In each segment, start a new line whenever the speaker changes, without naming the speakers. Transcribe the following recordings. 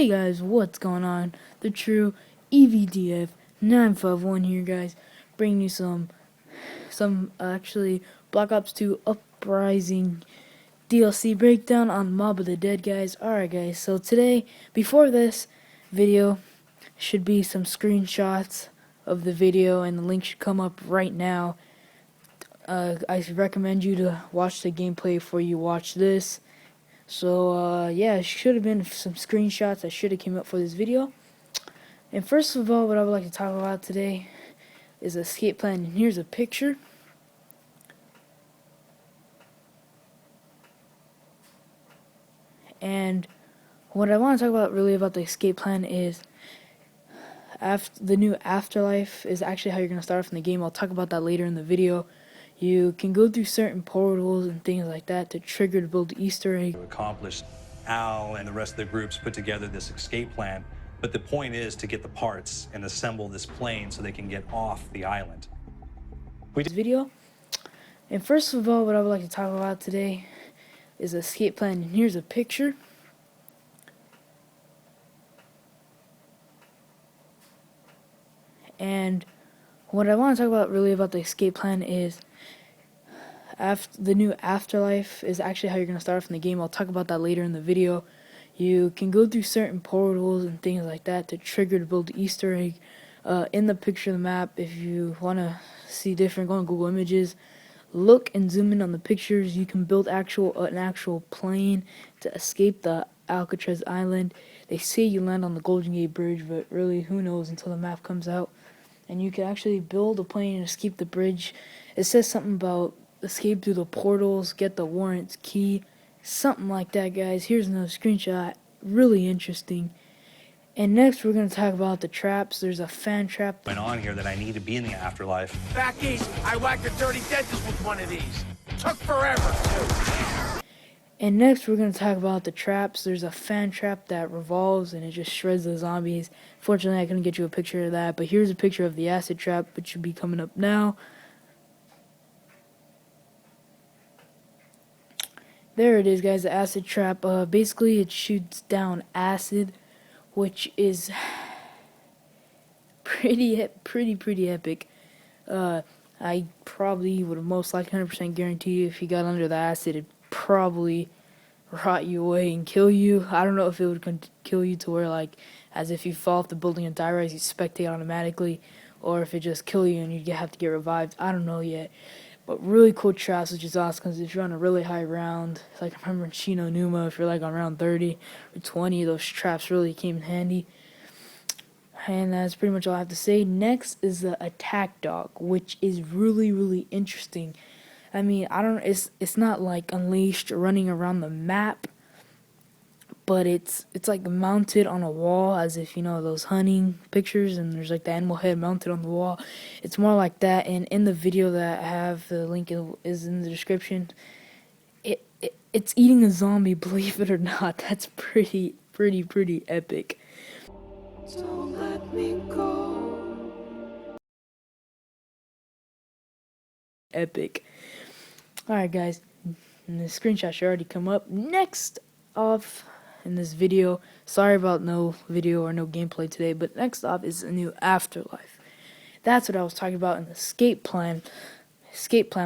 Hey guys, what's going on? The true EVDF 951 here, guys, bringing you some actually Black Ops 2 Uprising DLC breakdown on Mob of the Dead, guys. Alright guys, so today, before this video, should be some screenshots of the video, and the link should come up right now. I recommend you to watch the gameplay before you watch this. So, yeah, it should have been some screenshots that should have came up for this video. And first of all, what I would like to talk about today is escape plan. And here's a picture. And what I want to talk about really about the escape plan is the new afterlife is actually how you're going to start from the game. I'll talk about that later in the video. You can go through certain portals and things like that to trigger to build the Easter egg.
Accomplished, Al and the rest of the groups put together this escape plan, but the point is to get the parts and assemble this plane so they can get off the island.
This video. And first of all, what I would like to talk about today is escape plan. And here's a picture. And what I want to talk about really about the escape plan is the new afterlife is actually how you're going to start from the game. I'll talk about that later in the video. You can go through certain portals and things like that to trigger to build the Easter egg. In the picture of the map, if you want to see different, go on Google Images, look and zoom in on the pictures. You can build an actual plane to escape the Alcatraz Island. They say you land on the Golden Gate Bridge, but really, who knows until the map comes out. And you can actually build a plane and escape the bridge. It says something about escape through the portals, get the warrant's key, something like that, guys. Here's another screenshot, really interesting. And next we're going to talk about the traps. There's a fan trap
Went on here that I need to be in the afterlife.
Back east, I whacked a dirty dentist with one of these. Took forever, too.
And next we're going to talk about the traps. There's a fan trap that revolves and it just shreds the zombies. Fortunately, I couldn't get you a picture of that, but here's a picture of the acid trap, which should be coming up now. There it is, guys, the acid trap. Basically, it shoots down acid, which is pretty epic. I probably would have most likely 100% guarantee you if you got under the acid, it'd probably rot you away and kill you. I don't know if it would kill you to where, like, as if you fall off the building and die, right, you spectate automatically, or if it just kill you and you have to get revived. I don't know yet. But really cool traps, which is awesome because if you're on a really high round, like I remember in Shino Numa, if you're like on round 30 or 20, those traps really came in handy. And that's pretty much all I have to say. Next is the attack dog, which is really interesting. I mean, it's not like unleashed or running around the map, but it's like mounted on a wall, as if, you know, those hunting pictures and there's like the animal head mounted on the wall. It's more like that. And in the video that I have, the link is in the description, it's eating a zombie, believe it or not. That's pretty epic. So let me go. Epic. Alright, guys, and the screenshot should already come up. Next off in this video, sorry about no video or no gameplay today, but next off is a new afterlife. That's what I was talking about in the escape plan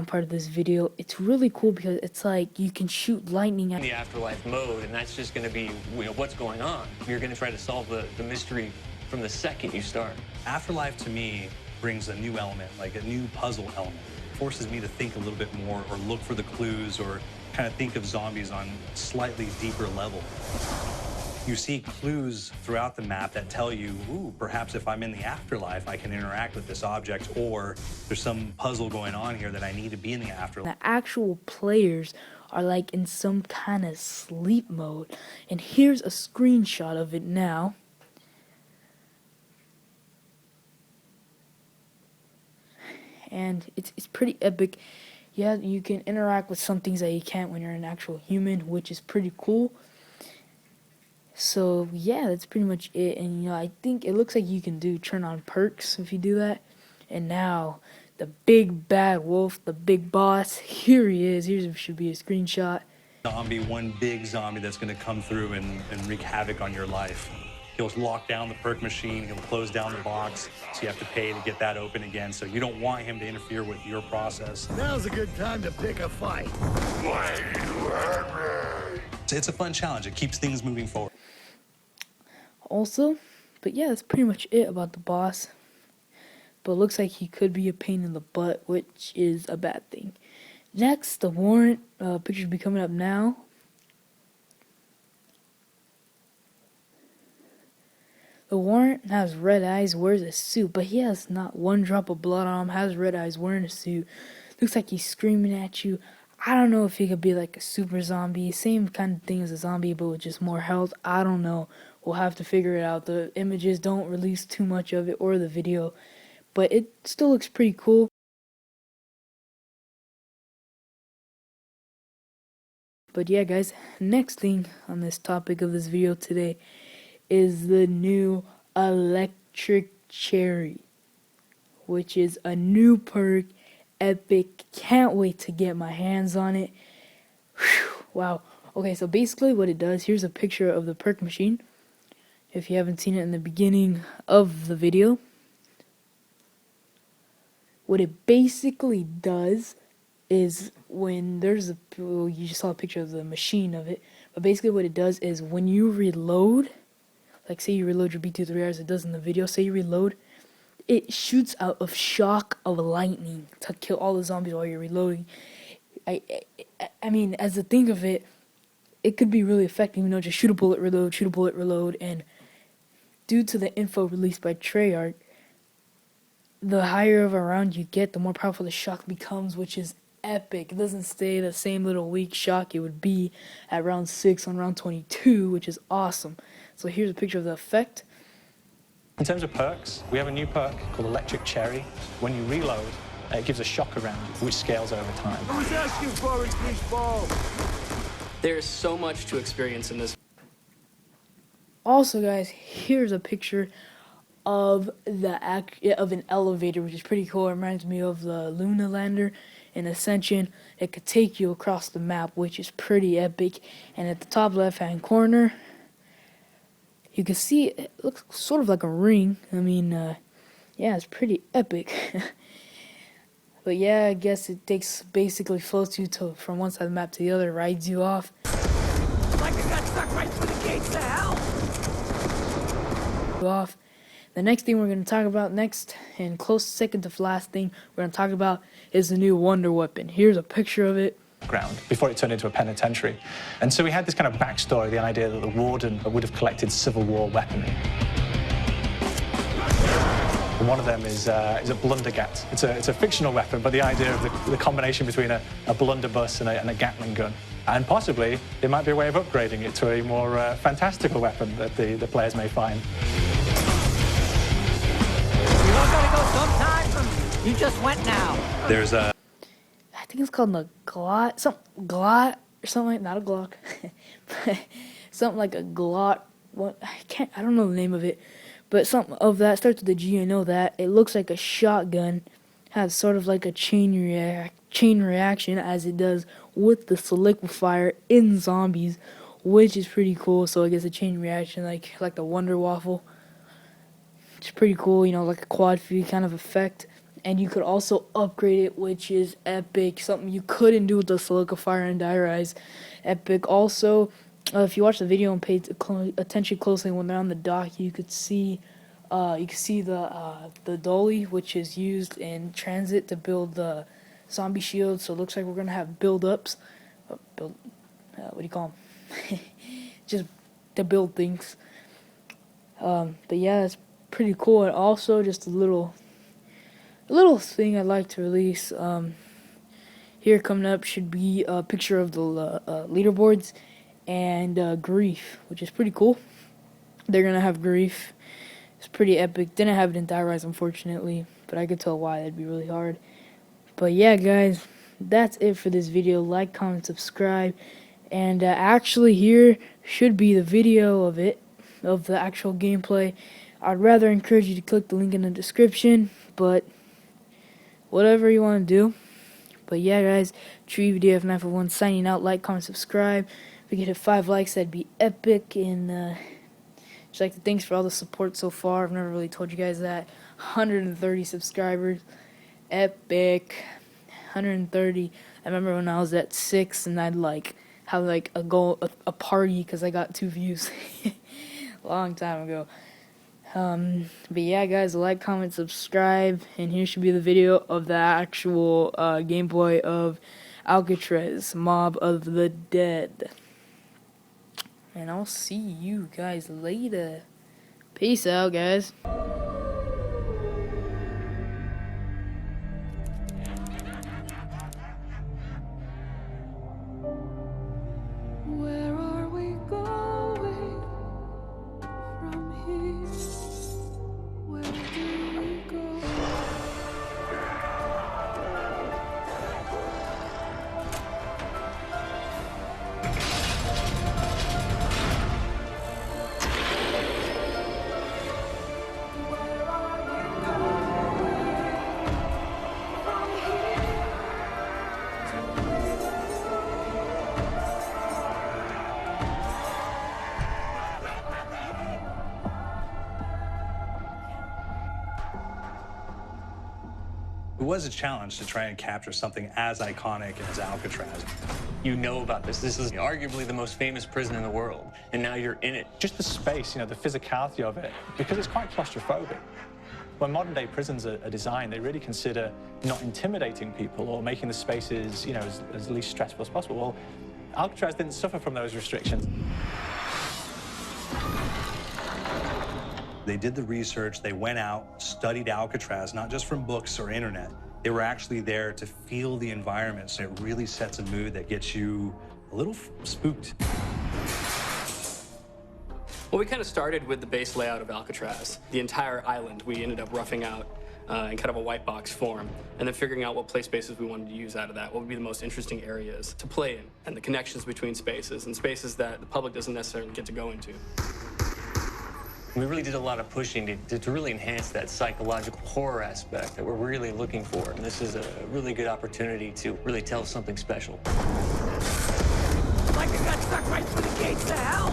part of this video. It's really cool because it's like you can shoot lightning
in the afterlife mode, and that's just going to be, you know, what's going on. You're going to try to solve the mystery from the second you start.
Afterlife to me brings a new element, like a new puzzle element. It forces me to think a little bit more, or look for the clues, or kind of think of zombies on a slightly deeper level. You see clues throughout the map that tell you, ooh, perhaps if I'm in the afterlife, I can interact with this object, or there's some puzzle going on here that I need to be in the afterlife.
The actual players are like in some kind of sleep mode. And here's a screenshot of it now. And it's pretty epic. Yeah, you can interact with some things that you can't when you're an actual human, which is pretty cool. So yeah, that's pretty much it. And you know, I think it looks like you can turn on perks if you do that. And now the big bad wolf, the big boss, here he is. Here should be a screenshot.
Zombie, one big zombie that's going to come through and wreak havoc on your life. He'll lock down the perk machine, he'll close down the box, so you have to pay to get that open again. So you don't want him to interfere with your process.
Now's a good time to pick a fight.
It's a fun challenge. It keeps things moving forward.
Also, but yeah, that's pretty much it about the boss. But it looks like he could be a pain in the butt, which is a bad thing. Next, the warrant picture will be coming up now. The warrant has red eyes, wears a suit, but he has not one drop of blood on him, has red eyes, wearing a suit. Looks like he's screaming at you. I don't know if he could be like a super zombie, same kind of thing as a zombie, but with just more health. I don't know. We'll have to figure it out. The images don't release too much of it, or the video, but it still looks pretty cool. But yeah, guys, next thing on this topic of this video today is the new Electric Cherry, which is a new perk. Epic. Can't wait to get my hands on it. Whew, wow. Okay, so basically what it does, here's a picture of the perk machine, if you haven't seen it in the beginning of the video. What it basically does is when there's a, well, you just saw a picture of the machine of it, but basically what it does is when you reload, like say you reload your B2 as it does in the video, say you reload, it shoots out a shock of lightning to kill all the zombies while you're reloading. I mean, as a thing of it, it could be really effective, you know, just shoot a bullet, reload, and due to the info released by Treyarch, the higher of a round you get, the more powerful the shock becomes, which is epic. It doesn't stay the same little weak shock it would be at round 6 on round 22, which is awesome. So here's a picture of the effect.
In terms of perks, we have a new perk called Electric Cherry. When you reload, it gives a shock around, which scales over time.
I was asking for it, ball.
There's so much to experience in this.
Also, guys, here's a picture of an elevator, which is pretty cool. It reminds me of the Luna lander in Ascension. It could take you across the map, which is pretty epic. And at the top left-hand corner, you can see it looks sort of like a ring. I mean, yeah, it's pretty epic. But yeah, I guess it basically floats you from one side of the map to the other, rides you off.
Like I got stuck right through the gates to hell.
The next thing we're going to talk about next, and close second to last thing we're going to talk about, is the new Wonder Weapon. Here's a picture of it.
Ground before it turned into a penitentiary. And so we had this kind of backstory, the idea that the warden would have collected Civil War weaponry. And one of them is a blundergat. It's a fictional weapon, but the idea of the combination between a blunderbuss and a Gatling gun. And possibly, it might be a way of upgrading it to a more fantastical weapon that the players may find.
You all gotta go sometime. You just went now.
There's a...
I think it's called a glot, or something like, not a Glock, but something like a glot. I don't know the name of it, but something of that starts with a G. I know that it looks like a shotgun, has sort of like a chain reaction as it does with the solidifier in zombies, which is pretty cool. So I guess a chain reaction like the Wonder Waffle. It's pretty cool, you know, like a quad feed kind of effect. And you could also upgrade it, which is epic. Something you couldn't do with the solidifier and Dire-Eyes. Epic. Also, if you watch the video and pay attention closely when they're on the dock, you could see the dolly, which is used in transit to build the zombie shield. So it looks like we're gonna have build-ups. What do you call them? Just to build things. But yeah, it's pretty cool. And also, just a little thing I'd like to release. Here coming up should be a picture of the leaderboards and Grief, which is pretty cool. They're gonna have Grief. It's pretty epic. Didn't have it in Dire-Eyes, unfortunately, but I could tell why. That'd be really hard. But yeah, guys, that's it for this video. Like, comment, subscribe, and actually here should be the video of it, of the actual gameplay. I'd rather encourage you to click the link in the description, but whatever you want to do, But yeah, guys, True DF941 signing out. Like, comment, subscribe. If we get hit 5 likes, that'd be epic. And just like to thanks for all the support so far. I've never really told you guys that. 130 subscribers, epic. 130. I remember when I was at 6 and I'd like have like a party because I got 2 views. Long time ago. But yeah, guys, like, comment, subscribe, and here should be the video of the actual gameplay of Alcatraz, Mob of the Dead. And I'll see you guys later. Peace out, guys.
Where are we going from here? Where do we go?
It was a challenge to try and capture something as iconic as Alcatraz.
You know about this. This is arguably the most famous prison in the world, and now you're in it.
Just the space, you know, the physicality of it, because it's quite claustrophobic. When modern-day prisons are designed, they really consider not intimidating people or making the spaces, you know, as least stressful as possible. Well, Alcatraz didn't suffer from those restrictions.
They did the research, they went out, studied Alcatraz, not just from books or internet. They were actually there to feel the environment, so it really sets a mood that gets you a little spooked.
Well, we kind of started with the base layout of Alcatraz. The entire island we ended up roughing out in kind of a white box form, and then figuring out what play spaces we wanted to use out of that, what would be the most interesting areas to play in, and the connections between spaces, and spaces that the public doesn't necessarily get to go into.
We really did a lot of pushing to really enhance that psychological horror aspect that we're really looking for. And this is a really good opportunity to really tell something special.
Like I got stuck right through the gates to hell!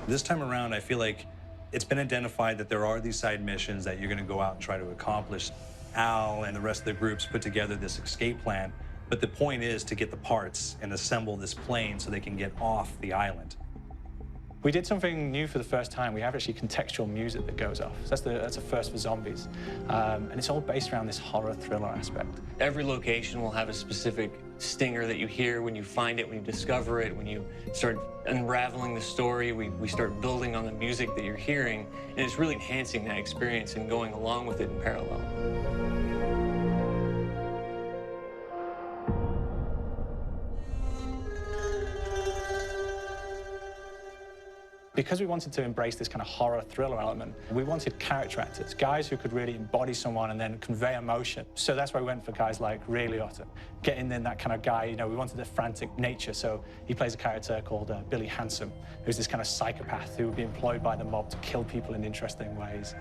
This time around, I feel like it's been identified that there are these side missions that you're going to go out and try to accomplish. Al and the rest of the groups put together this escape plan, but the point is to get the parts and assemble this plane so they can get off the island.
We did something new for the first time. We have actually contextual music that goes off. So that's a first for zombies. And it's all based around this horror thriller aspect.
Every location will have a specific stinger that you hear when you find it, when you discover it, when you start unraveling the story. We start building on the music that you're hearing, and it's really enhancing that experience and going along with it in parallel.
Because we wanted to embrace this kind of horror thriller element, we wanted character actors, guys who could really embody someone and then convey emotion. So that's why we went for guys like Ray Liotta, getting in that kind of guy, you know, we wanted a frantic nature. So he plays a character called Billy Handsome, who's this kind of psychopath who would be employed by the mob to kill people in interesting ways.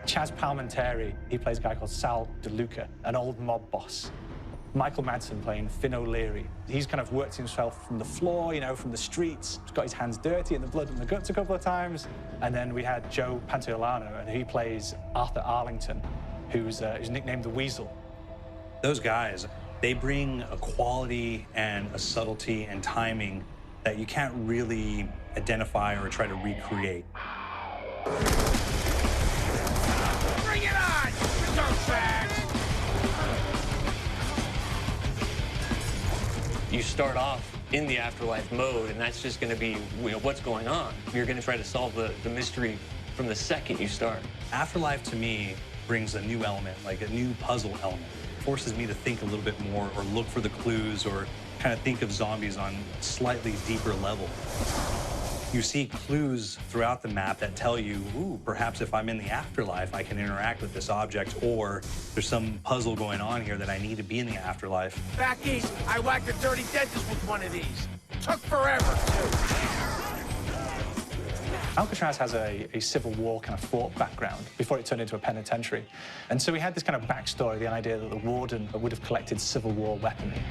Chaz Palminteri, he plays a guy called Sal DeLuca, an old mob boss. Michael Madsen playing Finn O'Leary. He's kind of worked himself from the floor, you know, from the streets. He's got his hands dirty in the blood and the guts a couple of times. And then we had Joe Pantoliano, and he plays Arthur Arlington, who's nicknamed the Weasel.
Those guys, they bring a quality and a subtlety and timing that you can't really identify or try to recreate.
Bring it on, you dirtbags!
You start off in the afterlife mode, and that's just going to be, you know, what's going on. You're going to try to solve the mystery from the second you start.
Afterlife, to me, brings a new element, like a new puzzle element. It forces me to think a little bit more or look for the clues or kind of think of zombies on a slightly deeper level. You see clues throughout the map that tell you, ooh, perhaps if I'm in the afterlife, I can interact with this object, or there's some puzzle going on here that I need to be in the afterlife.
Back east, I whacked a dirty dentist with one of these. Took forever, too.
Alcatraz has a Civil War kind of fort background before it turned into a penitentiary. And so we had this kind of backstory, the idea that the warden would have collected Civil War weaponry.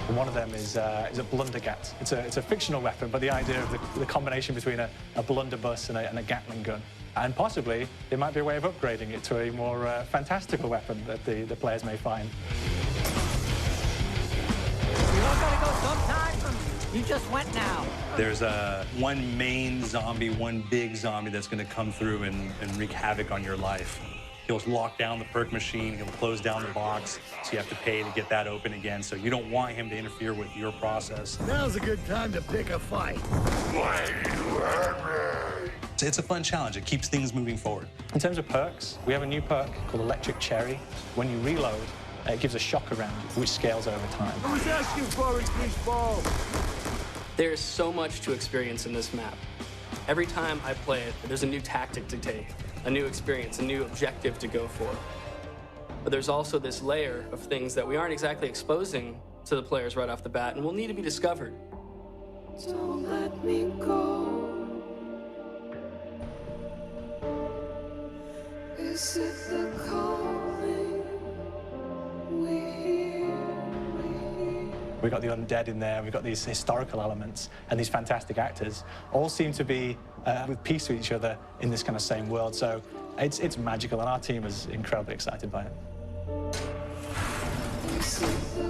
And one of them is a blundergat. It's a fictional weapon, but the idea of the combination between a blunderbuss and a Gatling gun. And possibly, there might be a way of upgrading it to a more fantastical weapon that the players may find.
You all gotta go sometime from you just went now.
There's one main zombie, one big zombie that's going to come through and wreak havoc on your life. He'll lock down the perk machine, he'll close down the box, so you have to pay to get that open again. So you don't want him to interfere with your process.
Now's a good time to pick a fight.
It's a fun challenge. It keeps things moving forward.
In terms of perks, we have a new perk called Electric Cherry. When you reload, it gives a shock around, which scales over time.
I was asking for it, ball.
There is so much to experience in this map. Every time I play it, there's a new tactic to take, a new experience, a new objective to go for. But there's also this layer of things that we aren't exactly exposing to the players right off the bat and will need to be discovered.
Don't let me go. Is it the calling we hear?
We've got the undead in there, we've got these historical elements, and these fantastic actors all seem to be with peace with each other in this kind of same world. So it's magical, and our team is incredibly excited by it.
Is it the